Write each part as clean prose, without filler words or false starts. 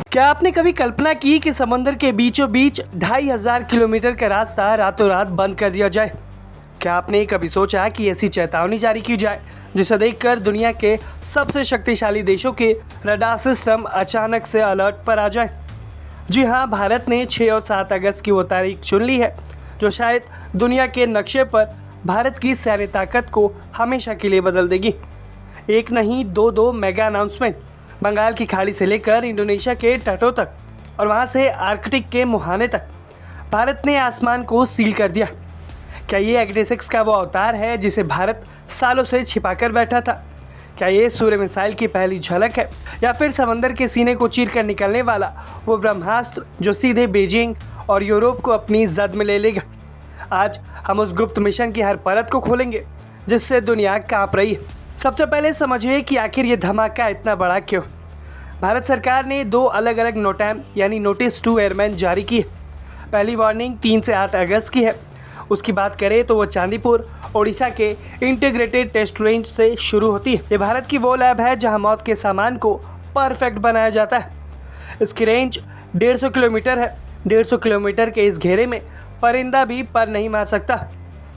क्या आपने कभी कल्पना की कि समंदर के बीचों बीच 2500 किलोमीटर का रास्ता रातों रात बंद कर दिया जाए? क्या आपने कभी सोचा कि ऐसी चेतावनी जारी की जाए जिसे देखकर दुनिया के सबसे शक्तिशाली देशों के रडार सिस्टम अचानक से अलर्ट पर आ जाए? जी हाँ, भारत ने 6 और 7 अगस्त की वो तारीख चुन ली है जो शायद दुनिया के नक्शे पर भारत की सैन्य ताकत को हमेशा के लिए बदल देगी। एक नहीं दो मेगा अनाउंसमेंट, बंगाल की खाड़ी से लेकर इंडोनेशिया के तटों तक और वहां से आर्कटिक के मुहाने तक भारत ने आसमान को सील कर दिया। क्या ये एग्नेसिक्स का वो अवतार है जिसे भारत सालों से छिपाकर बैठा था? क्या ये सूर्य मिसाइल की पहली झलक है या फिर समंदर के सीने को चीर कर निकलने वाला वो ब्रह्मास्त्र जो सीधे बीजिंग और यूरोप को अपनी जद में ले लेगा? आज हम उस गुप्त मिशन की हर परत को खोलेंगे जिससे दुनिया कांप रही है। सबसे पहले समझिए कि आखिर ये धमाका इतना बड़ा क्यों। भारत सरकार ने 2 अलग अलग नोटैम यानी नोटिस टू एयरमैन जारी की है। पहली वार्निंग 3 से 8 अगस्त की है। उसकी बात करें तो वो चांदीपुर ओडिशा के इंटीग्रेटेड टेस्ट रेंज से शुरू होती है। ये भारत की वो लैब है जहां मौत के सामान को परफेक्ट बनाया जाता है। इसकी रेंज 150 किलोमीटर है। 150 किलोमीटर के इस घेरे में परिंदा भी पर नहीं मार सकता।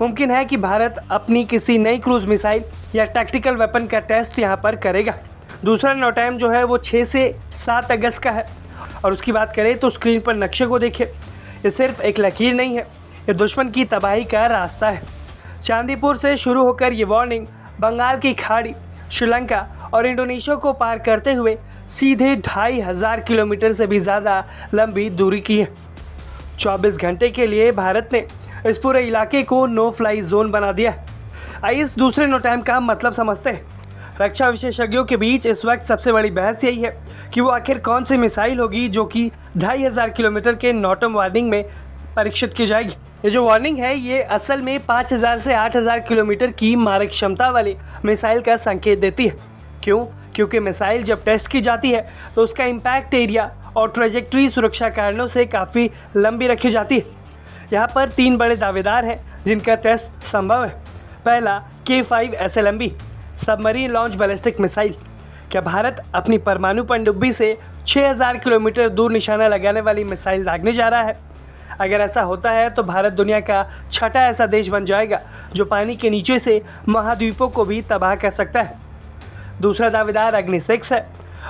मुमकिन है कि भारत अपनी किसी नई क्रूज मिसाइल या टैक्टिकल वेपन का टेस्ट यहाँ पर करेगा। दूसरा नोटैम जो है वो 6 से 7 अगस्त का है और उसकी बात करें तो स्क्रीन पर नक्शे को देखिए। ये सिर्फ एक लकीर नहीं है, ये दुश्मन की तबाही का रास्ता है। चांदीपुर से शुरू होकर ये वार्निंग बंगाल की खाड़ी, श्रीलंका और इंडोनेशिया को पार करते हुए सीधे 2500 किलोमीटर से भी ज़्यादा लंबी दूरी की है। 24 घंटे के लिए भारत ने इस पूरे इलाके को नो फ्लाई जोन बना दिया है। आइए इस दूसरे नोटैम का मतलब समझते हैं। रक्षा विशेषज्ञों के बीच इस वक्त सबसे बड़ी बहस यही है कि वो आखिर कौन सी मिसाइल होगी जो कि 2500 किलोमीटर के नोटम वार्निंग में परीक्षित की जाएगी। ये जो वार्निंग है ये असल में 5000 से 8000 किलोमीटर की मारक क्षमता वाली मिसाइल का संकेत देती है। क्यों? क्योंकि मिसाइल जब टेस्ट की जाती है तो उसका इम्पैक्ट एरिया और ट्रेजेक्ट्री सुरक्षा कारणों से काफ़ी लंबी रखी जाती है। यहाँ पर 3 बड़े दावेदार हैं जिनका टेस्ट संभव है। पहला K5 SLMB submarine launch ballistic missile. क्या भारत अपनी परमाणु पनडुब्बी से 6000 किलोमीटर दूर निशाना लगाने वाली मिसाइल दागने जा रहा है? अगर ऐसा होता है तो भारत दुनिया का 6ठा ऐसा देश बन जाएगा जो पानी के नीचे से महाद्वीपों को भी तबाह कर सकता है। दूसरा दावेदार अग्नि-6 है,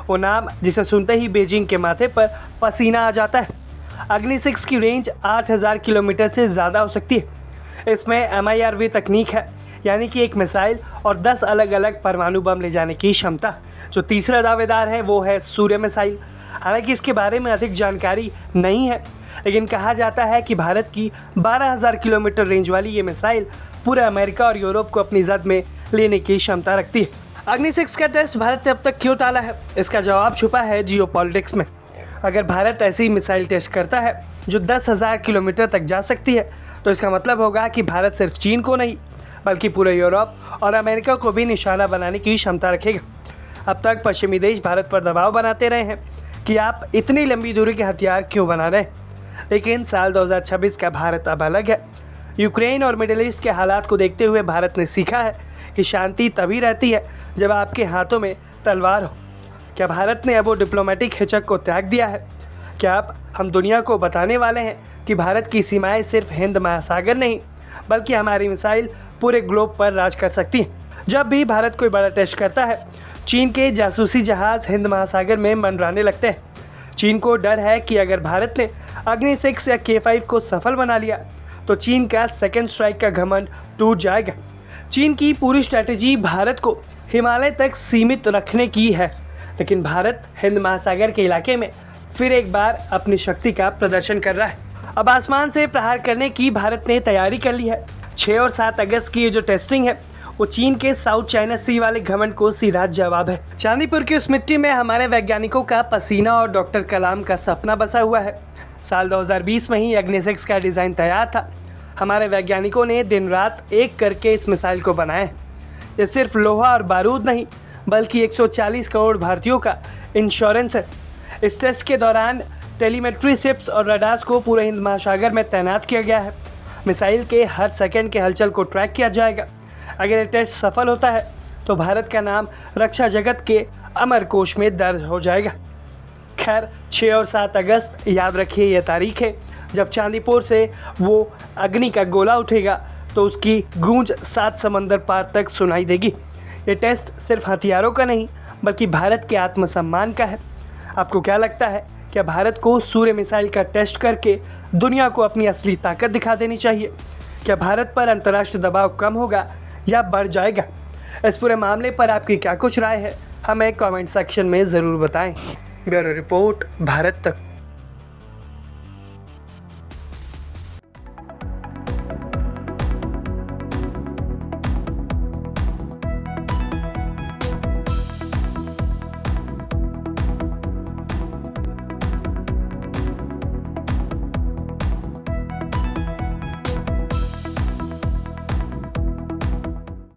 वो नाम जिसे सुनते ही बीजिंग के माथे पर पसीना आ जाता है। अग्नि-6 की रेंज 8000 किलोमीटर से ज़्यादा हो सकती है। इसमें MIRV तकनीक है, यानी कि एक मिसाइल और 10 अलग अलग परमाणु बम ले जाने की क्षमता। जो तीसरा दावेदार है वो है सूर्य मिसाइल। हालांकि इसके बारे में अधिक जानकारी नहीं है, लेकिन कहा जाता है कि भारत की 12000 किलोमीटर रेंज वाली ये मिसाइल पूरे अमेरिका और यूरोप को अपनी जद में लेने की क्षमता रखती है। अग्नि-6 का टेस्ट भारत ने अब तक क्यों टाला है? इसका जवाब छुपा है जियोपॉलिटिक्स में। अगर भारत ऐसी मिसाइल टेस्ट करता है जो 10,000 किलोमीटर तक जा सकती है तो इसका मतलब होगा कि भारत सिर्फ चीन को नहीं बल्कि पूरे यूरोप और अमेरिका को भी निशाना बनाने की क्षमता रखेगा। अब तक पश्चिमी देश भारत पर दबाव बनाते रहे हैं कि आप इतनी लंबी दूरी के हथियार क्यों बना रहे हैं, लेकिन साल 2026 का भारत अब अलग है। यूक्रेन और मिडिल ईस्ट के हालात को देखते हुए भारत ने सीखा है कि शांति तभी रहती है जब आपके हाथों में तलवार हो। क्या भारत ने अब वो डिप्लोमेटिक हिचक को त्याग दिया है? क्या अब हम दुनिया को बताने वाले हैं कि भारत की सीमाएं सिर्फ हिंद महासागर नहीं बल्कि हमारी मिसाइल पूरे ग्लोब पर राज कर सकती हैं? जब भी भारत कोई बड़ा टेस्ट करता है चीन के जासूसी जहाज हिंद महासागर में मंडराने लगते हैं। चीन को डर है कि अगर भारत ने अग्नि-6 या K5 को सफल बना लिया तो चीन का सेकेंड स्ट्राइक का घमंड टूट जाएगा। चीन की पूरी स्ट्रैटेजी भारत को हिमालय तक सीमित रखने की है, लेकिन भारत हिंद महासागर के इलाके में फिर एक बार अपनी शक्ति का प्रदर्शन कर रहा है। अब आसमान से प्रहार करने की भारत ने तैयारी कर ली है। 6 और 7 अगस्त की ये जो टेस्टिंग है वो चीन के साउथ चाइना सी वाले घमंड को सीधा जवाब है। चांदीपुर की उस मिट्टी में हमारे वैज्ञानिकों का पसीना और डॉक्टर कलाम का सपना बसा हुआ है। साल 2020 में ही अग्नि-6 का डिज़ाइन तैयार था। हमारे वैज्ञानिकों ने दिन रात एक करके इस मिसाइल को बनाया। ये सिर्फ लोहा और बारूद नहीं बल्कि 140 करोड़ भारतीयों का इंश्योरेंस है। इस टेस्ट के दौरान टेलीमेट्री शिप्स और रडार्स को पूरे हिंद महासागर में तैनात किया गया है। मिसाइल के हर सेकंड के हलचल को ट्रैक किया जाएगा। अगर ये टेस्ट सफल होता है तो भारत का नाम रक्षा जगत के अमर कोश में दर्ज हो जाएगा। खैर 6 और 7 अगस्त याद रखिए ये तारीख है जब चांदीपुर से वो अग्नि का गोला उठेगा तो उसकी गूंज 7 समंदर पार तक सुनाई देगी। ये टेस्ट सिर्फ हथियारों का नहीं बल्कि भारत के आत्मसम्मान का है। आपको क्या लगता है, क्या भारत को सूर्य मिसाइल का टेस्ट करके दुनिया को अपनी असली ताकत दिखा देनी चाहिए? क्या भारत पर अंतर्राष्ट्रीय दबाव कम होगा या बढ़ जाएगा? इस पूरे मामले पर आपकी क्या कुछ राय है, हमें कमेंट सेक्शन में ज़रूर बताएं। ब्यूरो रिपोर्ट, भारत तक।